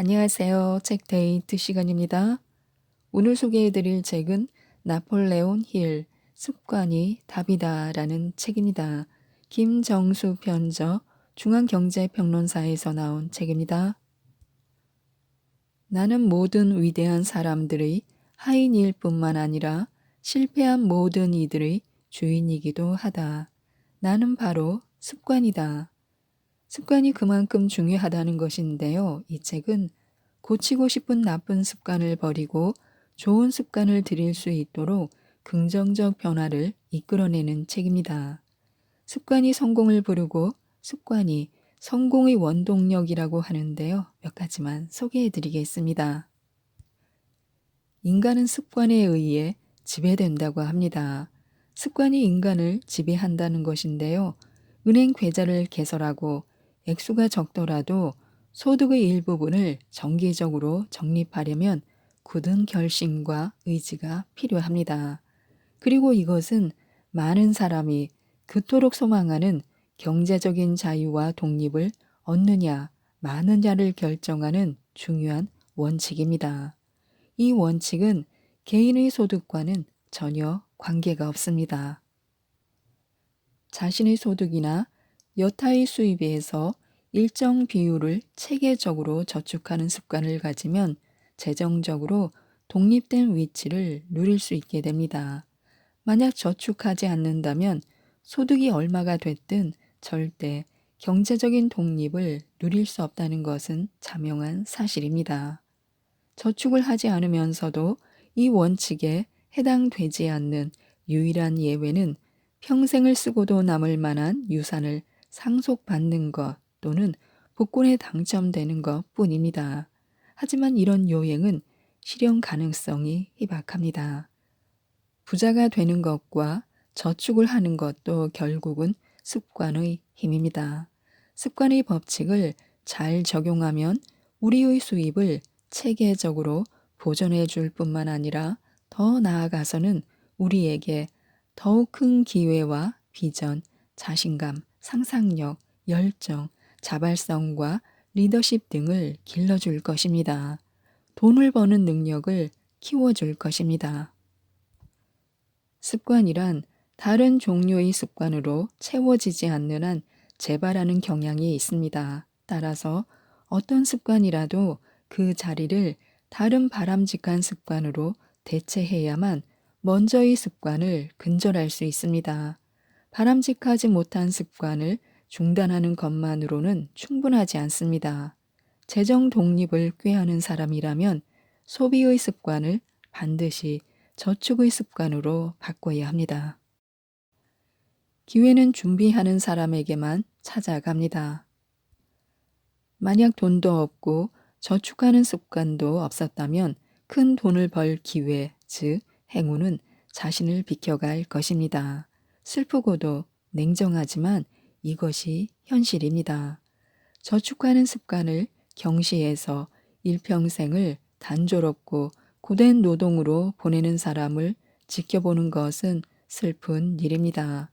안녕하세요. 책데이트 시간입니다. 오늘 소개해드릴 책은 나폴레온 힐, 습관이 답이다라는 책입니다. 김정수 편저, 중앙경제평론사에서 나온 책입니다. 나는 모든 위대한 사람들의 하인일 뿐만 아니라 실패한 모든 이들의 주인이기도 하다. 나는 바로 습관이다. 습관이 그만큼 중요하다는 것인데요. 이 책은 고치고 싶은 나쁜 습관을 버리고 좋은 습관을 들일 수 있도록 긍정적 변화를 이끌어내는 책입니다. 습관이 성공을 부르고 습관이 성공의 원동력이라고 하는데요. 몇 가지만 소개해 드리겠습니다. 인간은 습관에 의해 지배된다고 합니다. 습관이 인간을 지배한다는 것인데요. 은행 계좌를 개설하고 액수가 적더라도 소득의 일부분을 정기적으로 적립하려면 굳은 결심과 의지가 필요합니다. 그리고 이것은 많은 사람이 그토록 소망하는 경제적인 자유와 독립을 얻느냐, 마느냐를 결정하는 중요한 원칙입니다. 이 원칙은 개인의 소득과는 전혀 관계가 없습니다. 자신의 소득이나 여타의 수입에서 일정 비율을 체계적으로 저축하는 습관을 가지면 재정적으로 독립된 위치를 누릴 수 있게 됩니다. 만약 저축하지 않는다면 소득이 얼마가 됐든 절대 경제적인 독립을 누릴 수 없다는 것은 자명한 사실입니다. 저축을 하지 않으면서도 이 원칙에 해당되지 않는 유일한 예외는 평생을 쓰고도 남을 만한 유산을 상속받는 것 또는 복권에 당첨되는 것 뿐입니다. 하지만 이런 요행은 실현 가능성이 희박합니다. 부자가 되는 것과 저축을 하는 것도 결국은 습관의 힘입니다. 습관의 법칙을 잘 적용하면 우리의 수입을 체계적으로 보존해 줄 뿐만 아니라 더 나아가서는 우리에게 더욱 큰 기회와 비전, 자신감, 상상력, 열정, 자발성과 리더십 등을 길러줄 것입니다. 돈을 버는 능력을 키워줄 것입니다. 습관이란 다른 종류의 습관으로 채워지지 않는 한 재발하는 경향이 있습니다. 따라서 어떤 습관이라도 그 자리를 다른 바람직한 습관으로 대체해야만 먼저의 습관을 근절할 수 있습니다. 바람직하지 못한 습관을 중단하는 것만으로는 충분하지 않습니다. 재정 독립을 꾀하는 사람이라면 소비의 습관을 반드시 저축의 습관으로 바꿔야 합니다. 기회는 준비하는 사람에게만 찾아갑니다. 만약 돈도 없고 저축하는 습관도 없었다면 큰 돈을 벌 기회, 즉 행운은 자신을 비켜갈 것입니다. 슬프고도 냉정하지만 이것이 현실입니다. 저축하는 습관을 경시해서 일평생을 단조롭고 고된 노동으로 보내는 사람을 지켜보는 것은 슬픈 일입니다.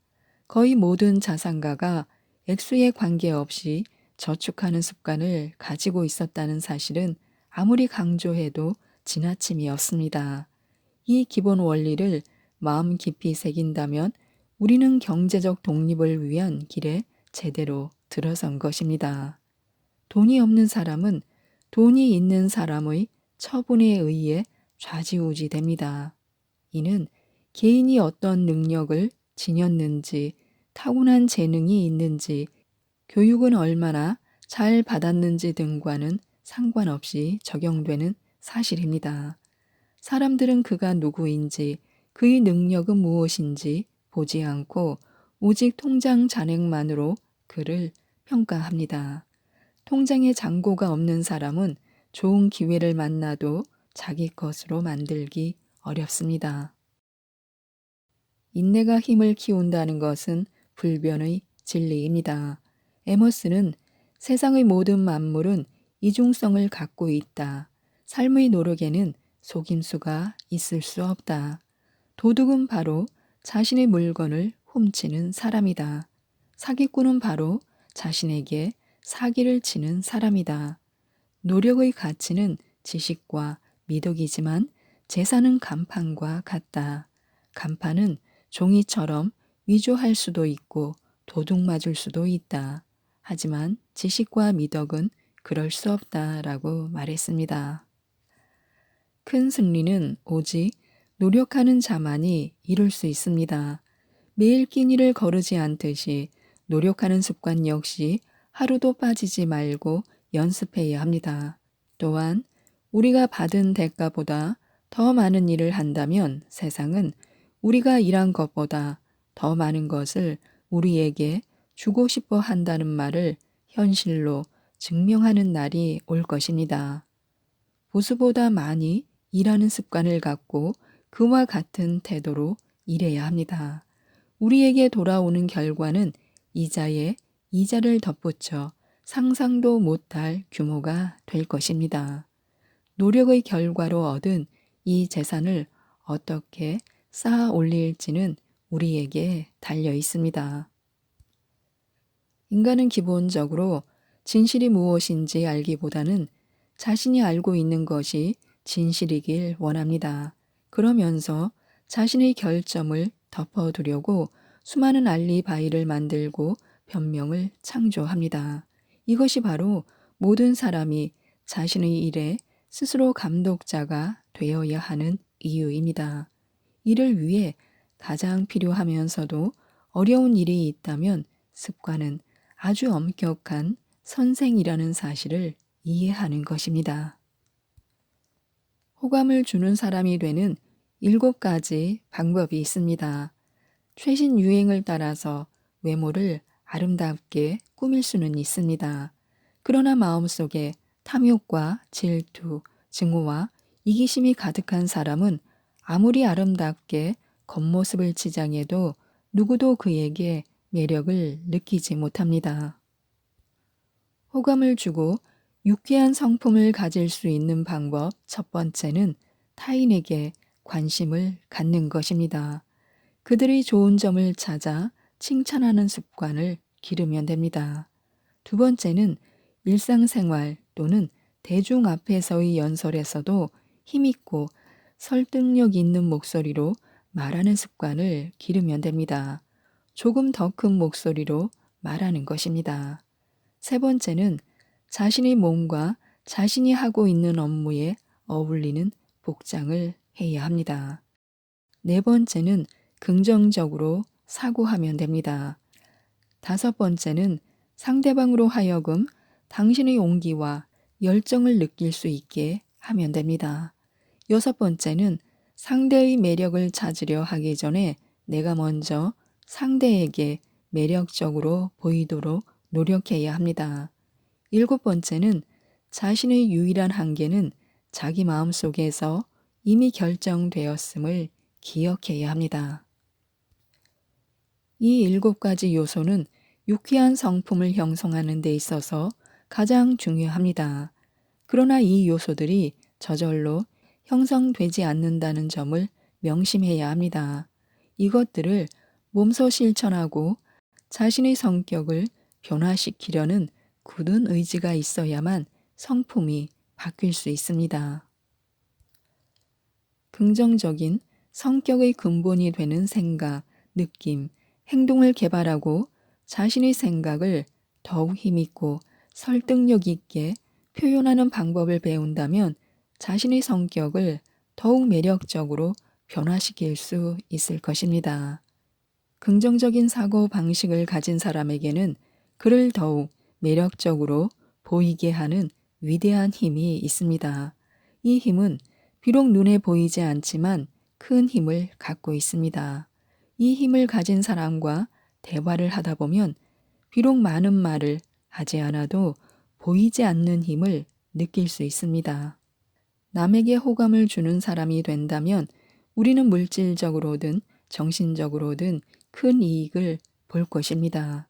거의 모든 자산가가 액수에 관계없이 저축하는 습관을 가지고 있었다는 사실은 아무리 강조해도 지나침이 없습니다. 이 기본 원리를 마음 깊이 새긴다면 우리는 경제적 독립을 위한 길에 제대로 들어선 것입니다. 돈이 없는 사람은 돈이 있는 사람의 처분에 의해 좌지우지 됩니다. 이는 개인이 어떤 능력을 지녔는지, 타고난 재능이 있는지, 교육은 얼마나 잘 받았는지 등과는 상관없이 적용되는 사실입니다. 사람들은 그가 누구인지, 그의 능력은 무엇인지 보지 않고 오직 통장 잔액만으로 그를 평가합니다. 통장에 잔고가 없는 사람은 좋은 기회를 만나도 자기 것으로 만들기 어렵습니다. 인내가 힘을 키운다는 것은 불변의 진리입니다. 에머스는 세상의 모든 만물은 이중성을 갖고 있다. 삶의 노력에는 속임수가 있을 수 없다. 도둑은 바로 자신의 물건을 훔치는 사람이다. 사기꾼은 바로 자신에게 사기를 치는 사람이다. 노력의 가치는 지식과 미덕이지만 재산은 간판과 같다. 간판은 종이처럼 위조할 수도 있고 도둑 맞을 수도 있다. 하지만 지식과 미덕은 그럴 수 없다라고 말했습니다. 큰 승리는 오직 노력하는 자만이 이룰 수 있습니다. 매일 끼니를 거르지 않듯이 노력하는 습관 역시 하루도 빠지지 말고 연습해야 합니다. 또한 우리가 받은 대가보다 더 많은 일을 한다면 세상은 우리가 일한 것보다 더 많은 것을 우리에게 주고 싶어 한다는 말을 현실로 증명하는 날이 올 것입니다. 보수보다 많이 일하는 습관을 갖고 그와 같은 태도로 일해야 합니다. 우리에게 돌아오는 결과는 이자에 이자를 덧붙여 상상도 못할 규모가 될 것입니다. 노력의 결과로 얻은 이 재산을 어떻게 쌓아 올릴지는 우리에게 달려 있습니다. 인간은 기본적으로 진실이 무엇인지 알기보다는 자신이 알고 있는 것이 진실이길 원합니다. 그러면서 자신의 결점을 덮어두려고 수많은 알리바이를 만들고 변명을 창조합니다. 이것이 바로 모든 사람이 자신의 일에 스스로 감독자가 되어야 하는 이유입니다. 이를 위해 가장 필요하면서도 어려운 일이 있다면 습관은 아주 엄격한 선생이라는 사실을 이해하는 것입니다. 호감을 주는 사람이 되는 7가지 방법이 있습니다. 최신 유행을 따라서 외모를 아름답게 꾸밀 수는 있습니다. 그러나 마음속에 탐욕과 질투, 증오와 이기심이 가득한 사람은 아무리 아름답게 겉모습을 치장해도 누구도 그에게 매력을 느끼지 못합니다. 호감을 주고 유쾌한 성품을 가질 수 있는 방법 첫 번째는 타인에게 관심을 갖는 것입니다. 그들의 좋은 점을 찾아 칭찬하는 습관을 기르면 됩니다. 두 번째는 일상생활 또는 대중 앞에서의 연설에서도 힘있고 설득력 있는 목소리로 말하는 습관을 기르면 됩니다. 조금 더 큰 목소리로 말하는 것입니다. 세 번째는 자신의 몸과 자신이 하고 있는 업무에 어울리는 복장을 해야 합니다. 네 번째는 긍정적으로 사고하면 됩니다. 다섯 번째는 상대방으로 하여금 당신의 온기와 열정을 느낄 수 있게 하면 됩니다. 여섯 번째는 상대의 매력을 찾으려 하기 전에 내가 먼저 상대에게 매력적으로 보이도록 노력해야 합니다. 일곱 번째는 자신의 유일한 한계는 자기 마음 속에서 이미 결정되었음을 기억해야 합니다. 이 7가지 요소는 유쾌한 성품을 형성하는 데 있어서 가장 중요합니다. 그러나 이 요소들이 저절로 형성되지 않는다는 점을 명심해야 합니다. 이것들을 몸소 실천하고 자신의 성격을 변화시키려는 굳은 의지가 있어야만 성품이 바뀔 수 있습니다. 긍정적인 성격의 근본이 되는 생각, 느낌, 행동을 개발하고 자신의 생각을 더욱 힘있고 설득력 있게 표현하는 방법을 배운다면 자신의 성격을 더욱 매력적으로 변화시킬 수 있을 것입니다. 긍정적인 사고 방식을 가진 사람에게는 그를 더욱 매력적으로 보이게 하는 위대한 힘이 있습니다. 이 힘은 비록 눈에 보이지 않지만 큰 힘을 갖고 있습니다. 이 힘을 가진 사람과 대화를 하다 보면 비록 많은 말을 하지 않아도 보이지 않는 힘을 느낄 수 있습니다. 남에게 호감을 주는 사람이 된다면 우리는 물질적으로든 정신적으로든 큰 이익을 볼 것입니다.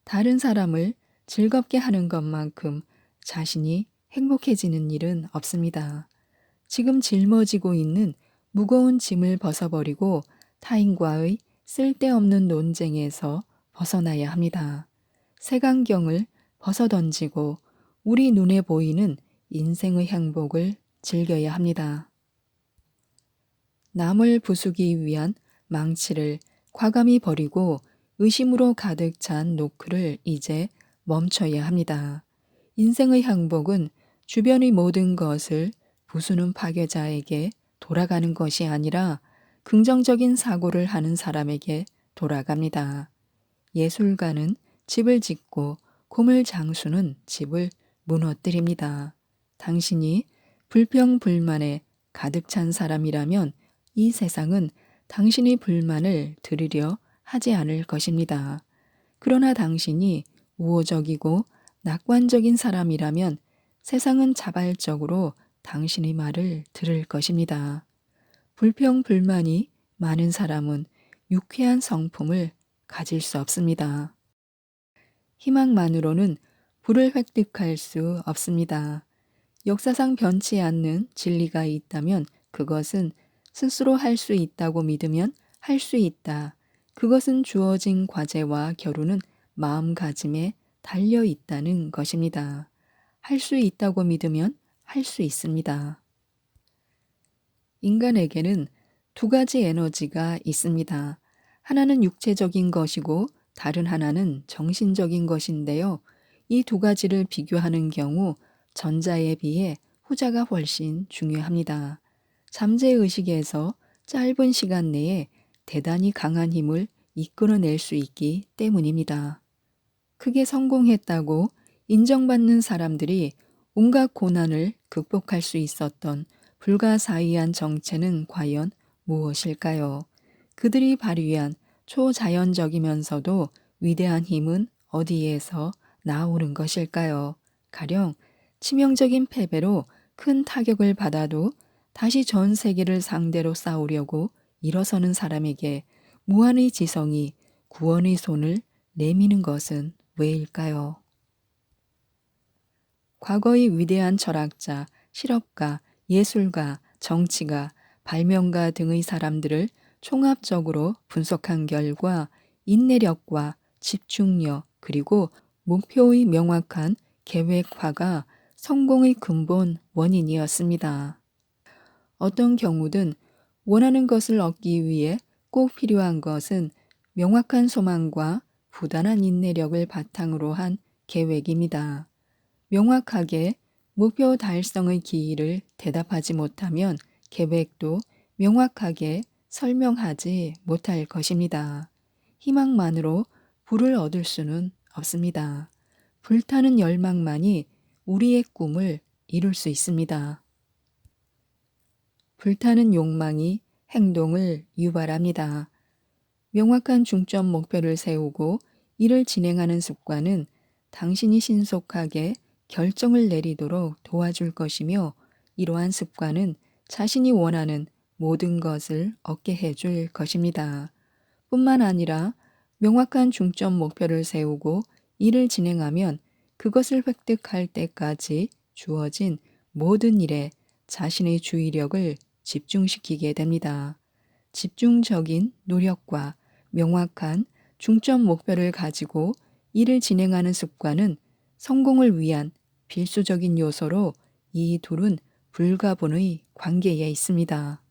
다른 사람을 즐겁게 하는 것만큼 자신이 행복해지는 일은 없습니다. 지금 짊어지고 있는 무거운 짐을 벗어버리고 타인과의 쓸데없는 논쟁에서 벗어나야 합니다. 색안경을 벗어던지고 우리 눈에 보이는 인생의 행복을 즐겨야 합니다. 남을 부수기 위한 망치를 과감히 버리고 의심으로 가득 찬 노크를 이제 멈춰야 합니다. 인생의 행복은 주변의 모든 것을 부수는 파괴자에게 돌아가는 것이 아니라 긍정적인 사고를 하는 사람에게 돌아갑니다. 예술가는 집을 짓고 고물 장수는 집을 무너뜨립니다. 당신이 불평불만에 가득 찬 사람이라면 이 세상은 당신의 불만을 들으려 하지 않을 것입니다. 그러나 당신이 우호적이고 낙관적인 사람이라면 세상은 자발적으로 당신의 말을 들을 것입니다. 불평불만이 많은 사람은 유쾌한 성품을 가질 수 없습니다. 희망만으로는 부를 획득할 수 없습니다. 역사상 변치 않는 진리가 있다면 그것은 스스로 할 수 있다고 믿으면 할 수 있다. 그것은 주어진 과제와 겨루는 마음가짐에 달려 있다는 것입니다. 할 수 있다고 믿으면 할 수 있습니다. 인간에게는 두 가지 에너지가 있습니다. 하나는 육체적인 것이고 다른 하나는 정신적인 것인데요. 이 두 가지를 비교하는 경우 전자에 비해 후자가 훨씬 중요합니다. 잠재의식에서 짧은 시간 내에 대단히 강한 힘을 이끌어낼 수 있기 때문입니다. 크게 성공했다고 인정받는 사람들이 온갖 고난을 극복할 수 있었던 불가사의한 정체는 과연 무엇일까요? 그들이 발휘한 초자연적이면서도 위대한 힘은 어디에서 나오는 것일까요? 가령 치명적인 패배로 큰 타격을 받아도 다시 전 세계를 상대로 싸우려고 일어서는 사람에게 무한의 지성이 구원의 손을 내미는 것은 왜일까요? 과거의 위대한 철학자, 실업가, 예술가, 정치가, 발명가 등의 사람들을 총합적으로 분석한 결과 인내력과 집중력 그리고 목표의 명확한 계획화가 성공의 근본 원인이었습니다. 어떤 경우든 원하는 것을 얻기 위해 꼭 필요한 것은 명확한 소망과 부단한 인내력을 바탕으로 한 계획입니다. 명확하게 목표 달성의 기일을 대답하지 못하면 계획도 명확하게 설명하지 못할 것입니다. 희망만으로 부를 얻을 수는 없습니다. 불타는 열망만이 우리의 꿈을 이룰 수 있습니다. 불타는 욕망이 행동을 유발합니다. 명확한 중점 목표를 세우고 이를 진행하는 습관은 당신이 신속하게 결정을 내리도록 도와줄 것이며 이러한 습관은 자신이 원하는 모든 것을 얻게 해줄 것입니다. 뿐만 아니라 명확한 중점 목표를 세우고 이를 진행하면 그것을 획득할 때까지 주어진 모든 일에 자신의 주의력을 집중시키게 됩니다. 집중적인 노력과 명확한 중점 목표를 가지고 일을 진행하는 습관은 성공을 위한 필수적인 요소로 이 둘은 불가분의 관계에 있습니다.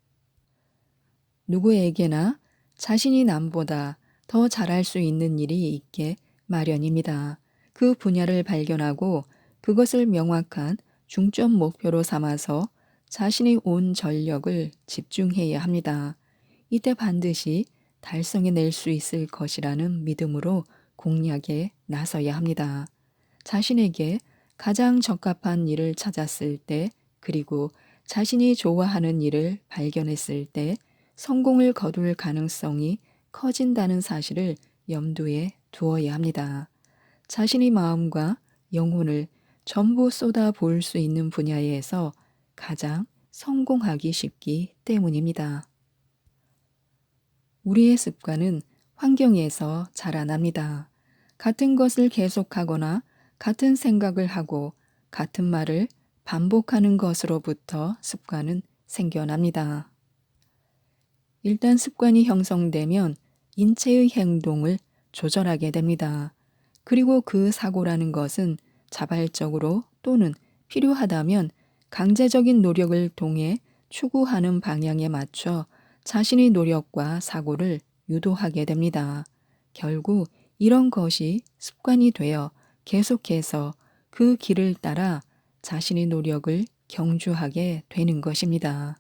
누구에게나 자신이 남보다 더 잘할 수 있는 일이 있게 마련입니다. 그 분야를 발견하고 그것을 명확한 중점 목표로 삼아서 자신의 온 전력을 집중해야 합니다. 이때 반드시 달성해낼 수 있을 것이라는 믿음으로 공략에 나서야 합니다. 자신에게 가장 적합한 일을 찾았을 때, 그리고 자신이 좋아하는 일을 발견했을 때 성공을 거둘 가능성이 커진다는 사실을 염두에 두어야 합니다. 자신의 마음과 영혼을 전부 쏟아 부을 수 있는 분야에서 가장 성공하기 쉽기 때문입니다. 우리의 습관은 환경에서 자라납니다. 같은 것을 계속하거나 같은 생각을 하고 같은 말을 반복하는 것으로부터 습관은 생겨납니다. 일단 습관이 형성되면 인체의 행동을 조절하게 됩니다. 그리고 그 사고라는 것은 자발적으로 또는 필요하다면 강제적인 노력을 통해 추구하는 방향에 맞춰 자신의 노력과 사고를 유도하게 됩니다. 결국 이런 것이 습관이 되어 계속해서 그 길을 따라 자신의 노력을 경주하게 되는 것입니다.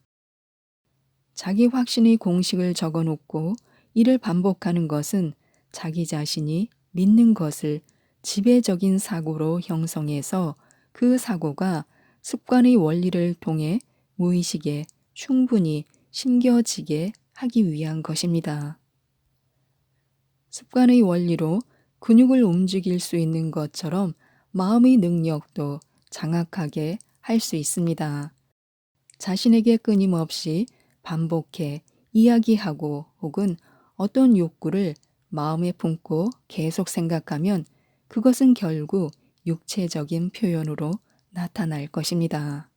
자기 확신의 공식을 적어 놓고 이를 반복하는 것은 자기 자신이 믿는 것을 지배적인 사고로 형성해서 그 사고가 습관의 원리를 통해 무의식에 충분히 심겨지게 하기 위한 것입니다. 습관의 원리로 근육을 움직일 수 있는 것처럼 마음의 능력도 장악하게 할 수 있습니다. 자신에게 끊임없이 반복해 이야기하고 혹은 어떤 욕구를 마음에 품고 계속 생각하면 그것은 결국 육체적인 표현으로 나타날 것입니다.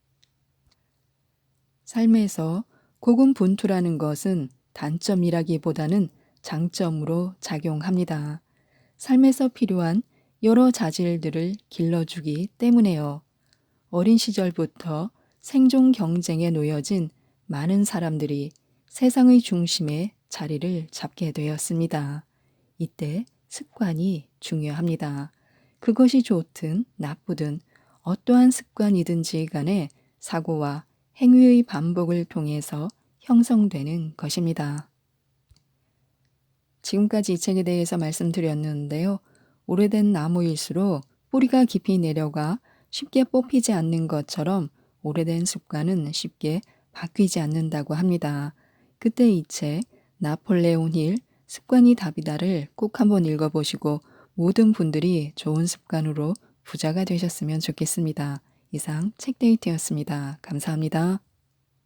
삶에서 고군분투라는 것은 단점이라기보다는 장점으로 작용합니다. 삶에서 필요한 여러 자질들을 길러주기 때문에요. 어린 시절부터 생존 경쟁에 놓여진 많은 사람들이 세상의 중심에 자리를 잡게 되었습니다. 이때 습관이 중요합니다. 그것이 좋든 나쁘든 어떠한 습관이든지 간에 사고와 행위의 반복을 통해서 형성되는 것입니다. 지금까지 이 책에 대해서 말씀드렸는데요. 오래된 나무일수록 뿌리가 깊이 내려가 쉽게 뽑히지 않는 것처럼 오래된 습관은 쉽게 바뀌지 않는다고 합니다. 그때 이 책 나폴레옹 힐 습관이 답이다를 꼭 한번 읽어보시고 모든 분들이 좋은 습관으로 부자가 되셨으면 좋겠습니다. 이상 책데이트였습니다. 감사합니다.